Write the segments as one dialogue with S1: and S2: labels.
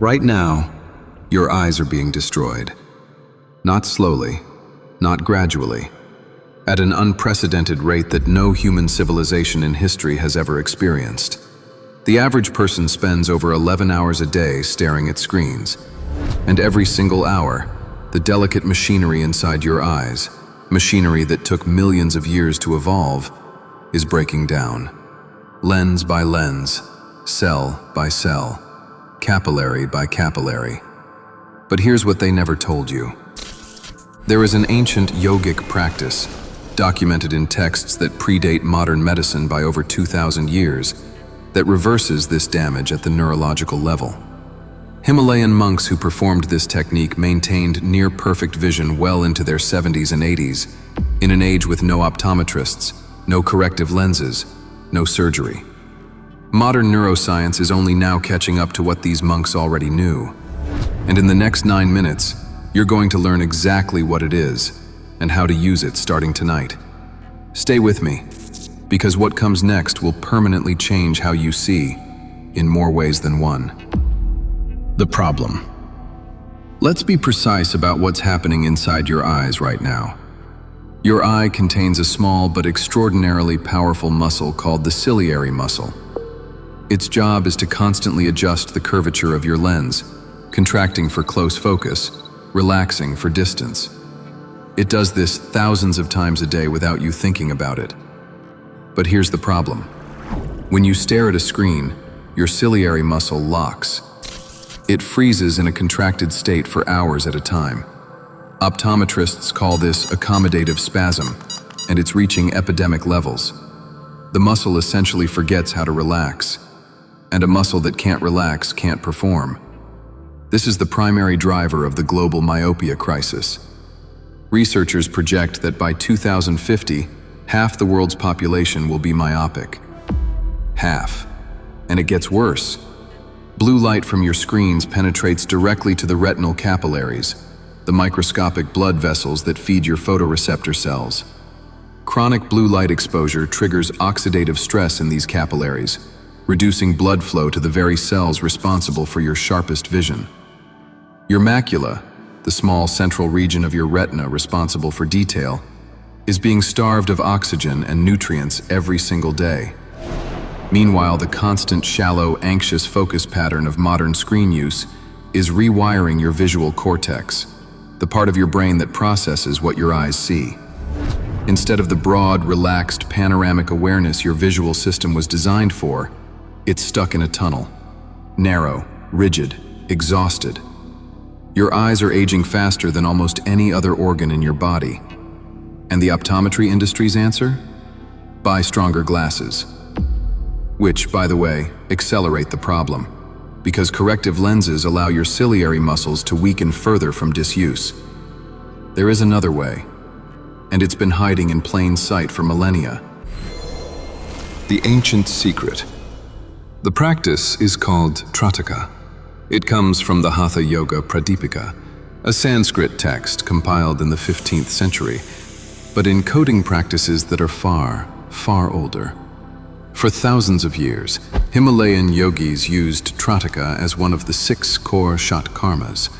S1: Right now, your eyes are being destroyed. Not slowly, not gradually, at an unprecedented rate that no human civilization in history has ever experienced. The average person spends over 11 hours a day staring at screens, and every single hour, the delicate machinery inside your eyes, machinery that took millions of years to evolve, is breaking down. Lens by lens, cell by cell, capillary by capillary. But here's what they never told you. There is an ancient yogic practice, documented in texts that predate modern medicine by over 2,000 years, that reverses this damage at the neurological level. Himalayan monks who performed this technique maintained near-perfect vision well into their 70s and 80s, in an age with no optometrists, no corrective lenses, no surgery. Modern neuroscience is only now catching up to what these monks already knew. And in the next 9 minutes, you're going to learn exactly what it is and how to use it starting tonight. Stay with me, because what comes next will permanently change how you see, in more ways than one. The problem. Let's be precise about what's happening inside your eyes right now. Your eye contains a small but extraordinarily powerful muscle called the ciliary muscle. Its job is to constantly adjust the curvature of your lens, contracting for close focus, relaxing for distance. It does this thousands of times a day without you thinking about it. But here's the problem. When you stare at a screen, your ciliary muscle locks. It freezes in a contracted state for hours at a time. Optometrists call this accommodative spasm, and it's reaching epidemic levels. The muscle essentially forgets how to relax, and a muscle that can't relax can't perform. This is the primary driver of the global myopia crisis. Researchers project that by 2050, half the world's population will be myopic. Half. And it gets worse. Blue light from your screens penetrates directly to the retinal capillaries, the microscopic blood vessels that feed your photoreceptor cells. Chronic blue light exposure triggers oxidative stress in these capillaries, reducing blood flow to the very cells responsible for your sharpest vision. Your macula, the small central region of your retina responsible for detail, is being starved of oxygen and nutrients every single day. Meanwhile, the constant shallow, anxious focus pattern of modern screen use is rewiring your visual cortex, the part of your brain that processes what your eyes see. Instead of the broad, relaxed, panoramic awareness your visual system was designed for, it's stuck in a tunnel. Narrow, rigid, exhausted. Your eyes are aging faster than almost any other organ in your body. And the optometry industry's answer? Buy stronger glasses. Which, by the way, accelerate the problem, because corrective lenses allow your ciliary muscles to weaken further from disuse. There is another way, and it's been hiding in plain sight for millennia. The ancient secret. The practice is called Trataka. It comes from the Hatha Yoga Pradipika, a Sanskrit text compiled in the 15th century, but encoding practices that are far, far older. For thousands of years, Himalayan yogis used Trataka as one of the 6 core shatkarmas,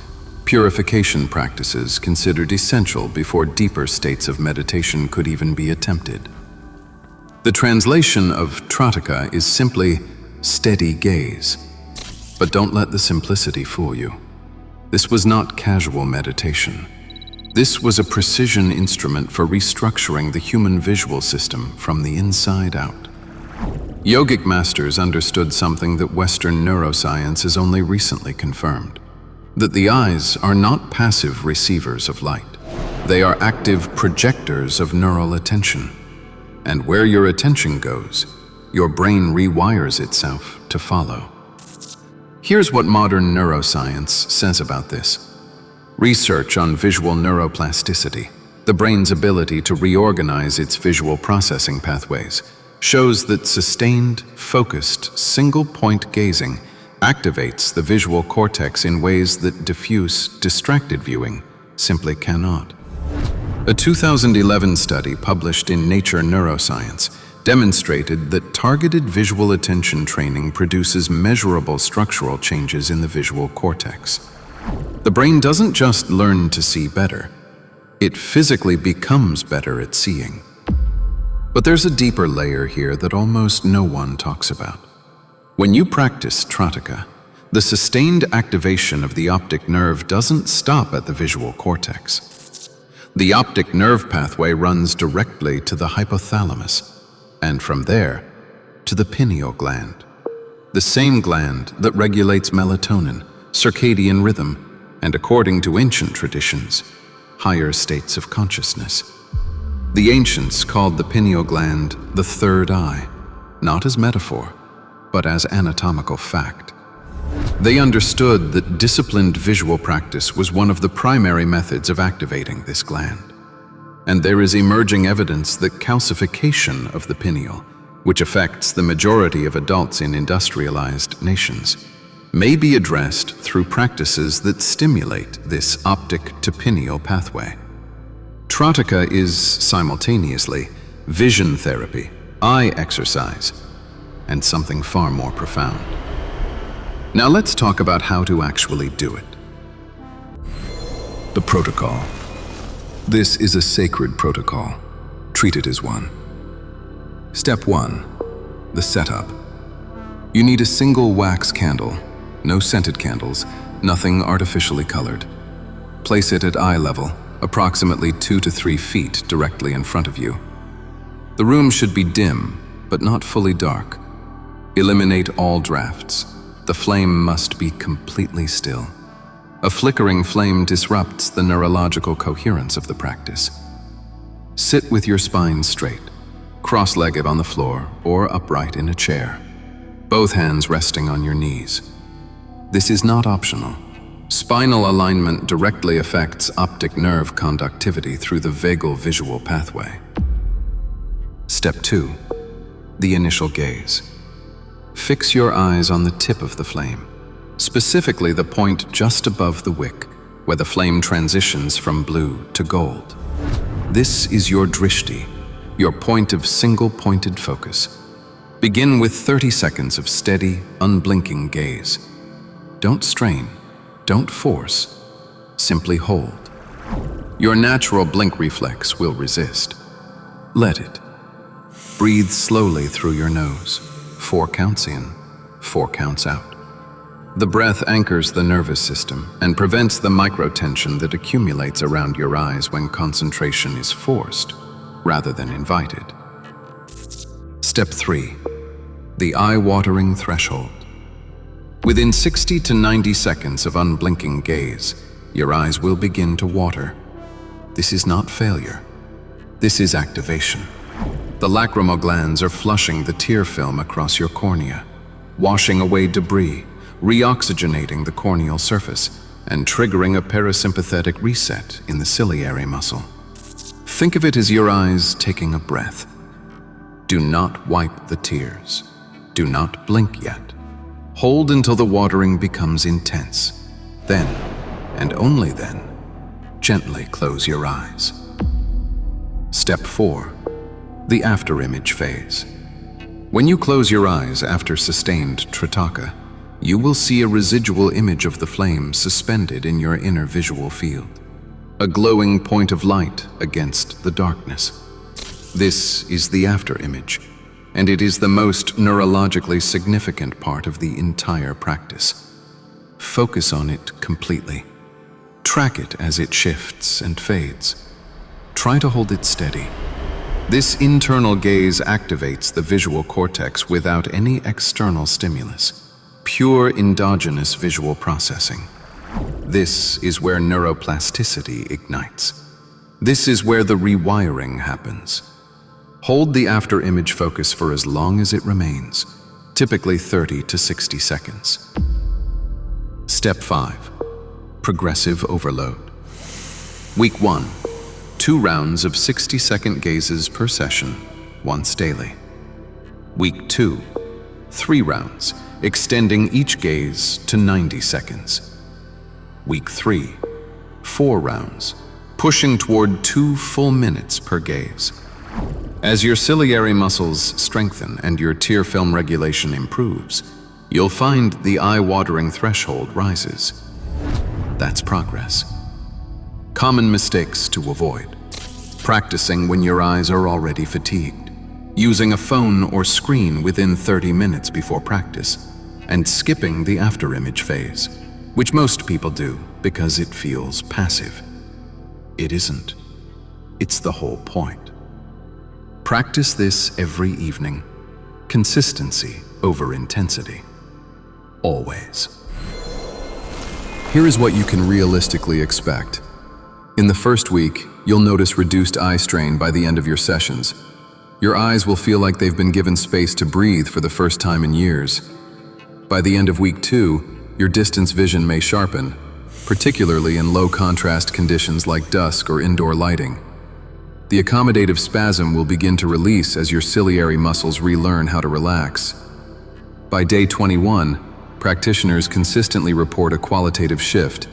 S1: purification practices considered essential before deeper states of meditation could even be attempted. The translation of Trataka is simply steady gaze. But don't let the simplicity fool you. This was not casual meditation. This was a precision instrument for restructuring the human visual system from the inside out. Yogic masters understood something that Western neuroscience has only recently confirmed: that the eyes are not passive receivers of light. They are active projectors of neural attention. And where your attention goes, your brain rewires itself to follow. Here's what modern neuroscience says about this. Research on visual neuroplasticity, the brain's ability to reorganize its visual processing pathways, shows that sustained, focused, single-point gazing activates the visual cortex in ways that diffuse, distracted viewing simply cannot. A 2011 study published in Nature Neuroscience demonstrated that targeted visual attention training produces measurable structural changes in the visual cortex. The brain doesn't just learn to see better, it physically becomes better at seeing. But there's a deeper layer here that almost no one talks about. When you practice Trataka, the sustained activation of the optic nerve doesn't stop at the visual cortex. The optic nerve pathway runs directly to the hypothalamus, and from there, to the pineal gland, the same gland that regulates melatonin, circadian rhythm, and according to ancient traditions, higher states of consciousness. The ancients called the pineal gland the third eye, not as metaphor, but as anatomical fact. They understood that disciplined visual practice was one of the primary methods of activating this gland. And there is emerging evidence that calcification of the pineal, which affects the majority of adults in industrialized nations, may be addressed through practices that stimulate this optic to pineal pathway. Trataka is simultaneously vision therapy, eye exercise, and something far more profound. Now let's talk about how to actually do it. The protocol. This is a sacred protocol. Treat it as one. Step 1. The setup. You need a single wax candle, no scented candles, nothing artificially colored. Place it at eye level, approximately 2 to 3 feet directly in front of you. The room should be dim, but not fully dark. Eliminate all drafts. The flame must be completely still. A flickering flame disrupts the neurological coherence of the practice. Sit with your spine straight, cross-legged on the floor or upright in a chair, both hands resting on your knees. This is not optional. Spinal alignment directly affects optic nerve conductivity through the vagal visual pathway. Step 2. The initial gaze. Fix your eyes on the tip of the flame, specifically the point just above the wick, where the flame transitions from blue to gold. This is your drishti, your point of single-pointed focus. Begin with 30 seconds of steady, unblinking gaze. Don't strain, don't force, simply hold. Your natural blink reflex will resist. Let it. Breathe slowly through your nose. 4 counts in, 4 counts out. The breath anchors the nervous system and prevents the microtension that accumulates around your eyes when concentration is forced rather than invited. Step 3. The eye-watering threshold. Within 60 to 90 seconds of unblinking gaze, your eyes will begin to water. This is not failure. This is activation. The lacrimal glands are flushing the tear film across your cornea, washing away debris, reoxygenating the corneal surface, and triggering a parasympathetic reset in the ciliary muscle. Think of it as your eyes taking a breath. Do not wipe the tears. Do not blink yet. Hold until the watering becomes intense. Then, and only then, gently close your eyes. Step 4. The afterimage phase. When you close your eyes after sustained Trataka, you will see a residual image of the flame suspended in your inner visual field, a glowing point of light against the darkness. This is the afterimage, and it is the most neurologically significant part of the entire practice. Focus on it completely. Track it as it shifts and fades. Try to hold it steady. This internal gaze activates the visual cortex without any external stimulus. Pure endogenous visual processing. This is where neuroplasticity ignites. This is where the rewiring happens. Hold the afterimage focus for as long as it remains, typically 30 to 60 seconds. Step 5. Progressive overload. Week 1. 2 rounds of 60-second gazes per session, once daily. Week 2. 3 rounds, extending each gaze to 90 seconds. Week 3. 4 rounds, pushing toward 2 full minutes per gaze. As your ciliary muscles strengthen and your tear film regulation improves, you'll find the eye-watering threshold rises. That's progress. Common mistakes to avoid. Practicing when your eyes are already fatigued. Using a phone or screen within 30 minutes before practice. And skipping the after-image phase, which most people do because it feels passive. It isn't. It's the whole point. Practice this every evening. Consistency over intensity. Always. Here is what you can realistically expect. In the first week, you'll notice reduced eye strain by the end of your sessions. Your eyes will feel like they've been given space to breathe for the first time in years. By the end of week 2, your distance vision may sharpen, particularly in low-contrast conditions like dusk or indoor lighting. The accommodative spasm will begin to release as your ciliary muscles relearn how to relax. By day 21, practitioners consistently report a qualitative shift,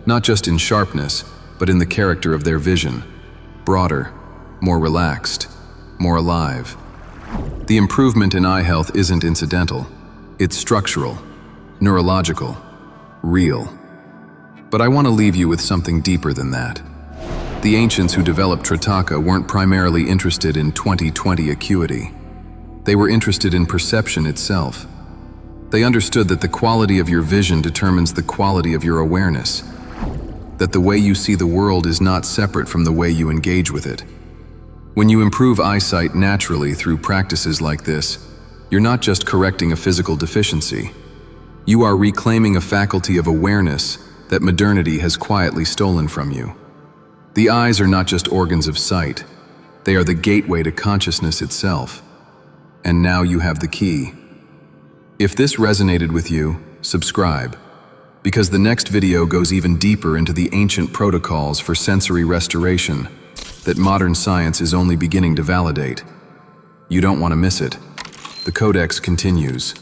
S1: not just in sharpness, but in the character of their vision. Broader, more relaxed, more alive. The improvement in eye health isn't incidental. It's structural, neurological, real. But I want to leave you with something deeper than that. The ancients who developed Tritaka weren't primarily interested in 20/20 acuity. They were interested in perception itself. They understood that the quality of your vision determines the quality of your awareness, that the way you see the world is not separate from the way you engage with it. When you improve eyesight naturally through practices like this, you're not just correcting a physical deficiency. You are reclaiming a faculty of awareness that modernity has quietly stolen from you. The eyes are not just organs of sight. They are the gateway to consciousness itself. And now you have the key. If this resonated with you, subscribe, because the next video goes even deeper into the ancient protocols for sensory restoration that modern science is only beginning to validate. You don't want to miss it. The Codex continues.